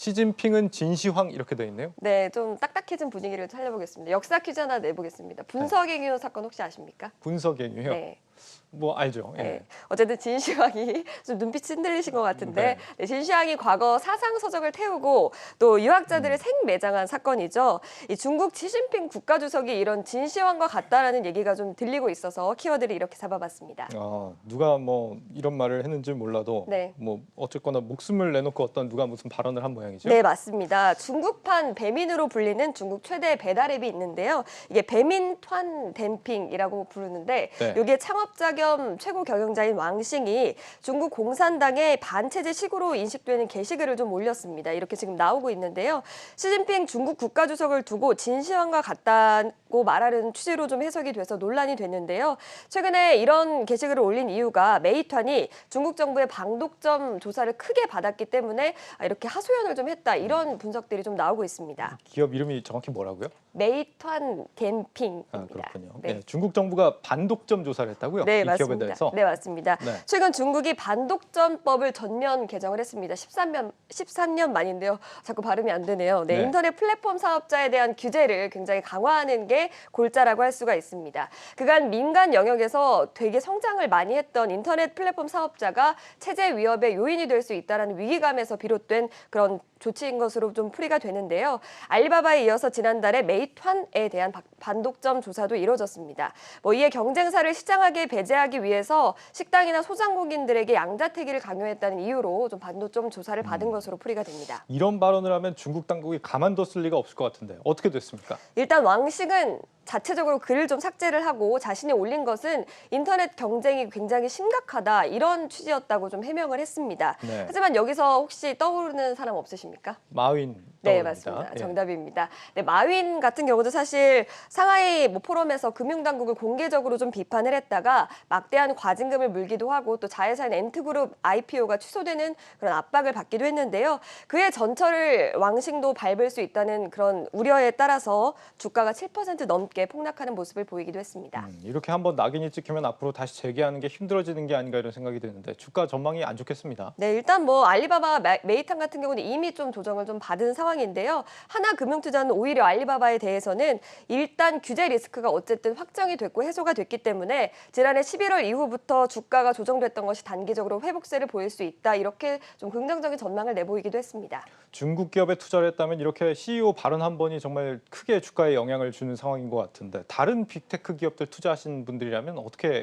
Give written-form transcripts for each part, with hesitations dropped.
시진핑은 진시황 이렇게 돼 있네요. 네, 좀 딱딱해진 분위기를 살려보겠습니다. 역사 퀴즈 하나 내보겠습니다. 분석행위론 사건 혹시 아십니까? 분석행위요? 네. 뭐 알죠. 예. 네. 어쨌든 진시황이 좀 눈빛이 흔들리신 것 같은데 네. 네, 진시황이 과거 사상 서적을 태우고 또 유학자들을 생매장한 사건이죠. 이 중국 시진핑 국가주석이 이런 진시황과 같다라는 얘기가 좀 들리고 있어서 키워드를 이렇게 잡아봤습니다. 누가 뭐 이런 말을 했는지 몰라도 네. 뭐 어쨌거나 목숨을 내놓고 어떤 누가 무슨 발언을 한 모양이죠. 네, 맞습니다. 중국판 배민으로 불리는 중국 최대 배달 앱이 있는데요. 이게 배민团댐핑이라고 부르는데 네. 이게 창업자 겸 최고 경영자인 왕싱이 중국 공산당의 반체제식으로 인식되는 게시글을 좀 올렸습니다. 이렇게 지금 나오고 있는데요. 시진핑 중국 국가주석을 두고 진시황과 같다고 말하는 취지로 좀 해석이 돼서 논란이 됐는데요. 최근에 이런 게시글을 올린 이유가 메이탄이 중국 정부의 방독점 조사를 크게 받았기 때문에 이렇게 하소연을 좀 했다. 이런 분석들이 좀 나오고 있습니다. 기업 이름이 정확히 뭐라고요? 메이탄 댐핑입니다. 그렇군요. 네. 네, 중국 정부가 반독점 조사를 했다고요? 네, 이 기업에 맞습니다. 대해서? 네, 맞습니다. 네. 최근 중국이 반독점법을 전면 개정을 했습니다. 13년 만인데요. 자꾸 발음이 안 되네요. 네, 네. 인터넷 플랫폼 사업자에 대한 규제를 굉장히 강화하는 게 골자라고 할 수가 있습니다. 그간 민간 영역에서 되게 성장을 많이 했던 인터넷 플랫폼 사업자가 체제 위협의 요인이 될 수 있다는 위기감에서 비롯된 그런 조치인 것으로 좀 풀이가 되는데요. 알리바바에 이어서 지난달에 메이탄에 대한 반독점 조사도 이뤄졌습니다. 이에 경쟁사를 시장하게 배제하기 위해서 식당이나 소상공인들에게 양자택일을 강요했다는 이유로 좀 반독점 조사를 받은 것으로 풀이가 됩니다. 이런 발언을 하면 중국 당국이 가만뒀을 리가 없을 것 같은데 어떻게 됐습니까? 일단 왕식은 자체적으로 글을 좀 삭제를 하고 자신이 올린 것은 인터넷 경쟁이 굉장히 심각하다 이런 취지였다고 좀 해명을 했습니다. 네. 하지만 여기서 혹시 떠오르는 사람 없으십니까? 마윈 네, 떠오릅니다. 맞습니다. 예. 정답입니다. 네, 마윈 같은 경우도 사실 상하이 포럼에서 금융당국을 공개적으로 좀 비판을 했다가 막대한 과징금을 물기도 하고 또 자회사인 엔트그룹 IPO가 취소되는 그런 압박을 받기도 했는데요. 그의 전철을 왕싱도 밟을 수 있다는 그런 우려에 따라서 주가가 7% 넘게 폭락하는 모습을 보이기도 했습니다. 이렇게 한번 낙인이 찍히면 앞으로 다시 재개하는 게 힘들어지는 게 아닌가 이런 생각이 드는데 주가 전망이 안 좋겠습니다. 네, 일단 알리바바 메이탄 같은 경우는 이미 좀 조정을 좀 받은 상황인데요. 하나금융투자는 오히려 알리바바에 대해서는 일단 규제 리스크가 어쨌든 확정이 됐고 해소가 됐기 때문에 지난해 11월 이후부터 주가가 조정됐던 것이 단기적으로 회복세를 보일 수 있다. 이렇게 좀 긍정적인 전망을 내보이기도 했습니다. 중국 기업에 투자를 했다면 이렇게 CEO 발언 한 번이 정말 크게 주가에 영향을 주는 상황인 것 같은데 다른 빅테크 기업들 투자하신 분들이라면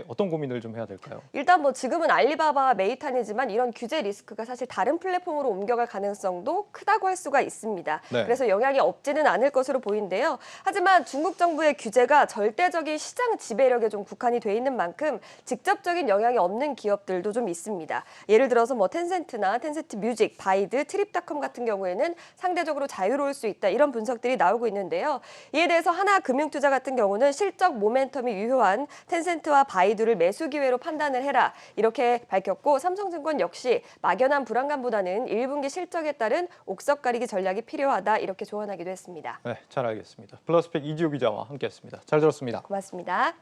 어떤 고민을 좀 해야 될까요? 일단 지금은 알리바바 메이탄이지만 이런 규제 리스크가 사실 다른 플랫폼으로 옮겨갈 가능성도 크다고 할 수가 있습니다. 네. 그래서 영향이 없지는 않을 것으로 보이는데요. 하지만 중국 정부의 규제가 절대적인 시장 지배력에 좀 국한이 돼 있는 만큼 직접적인 영향이 없는 기업들도 좀 있습니다. 예를 들어서 텐센트나 텐센트 뮤직, 바이드, 트립닷컴 같은 경우에는 상대적으로 자유로울 수 있다. 이런 분석들이 나오고 있는데요. 이에 대해서 하나금융투자 같은 경우는 실적 모멘텀이 유효한 텐센트와 바이두를 매수 기회로 판단을 해라. 이렇게 밝혔고 삼성증권 역시 막연한 불안감보다는 1분기 실적에 따른 옥석 가리기 전략이 필요하다. 이렇게 조언하기도 했습니다. 네, 잘 알겠습니다. 플러스팩 이지호 기자와 함께했습니다. 잘 들었습니다. 고맙습니다.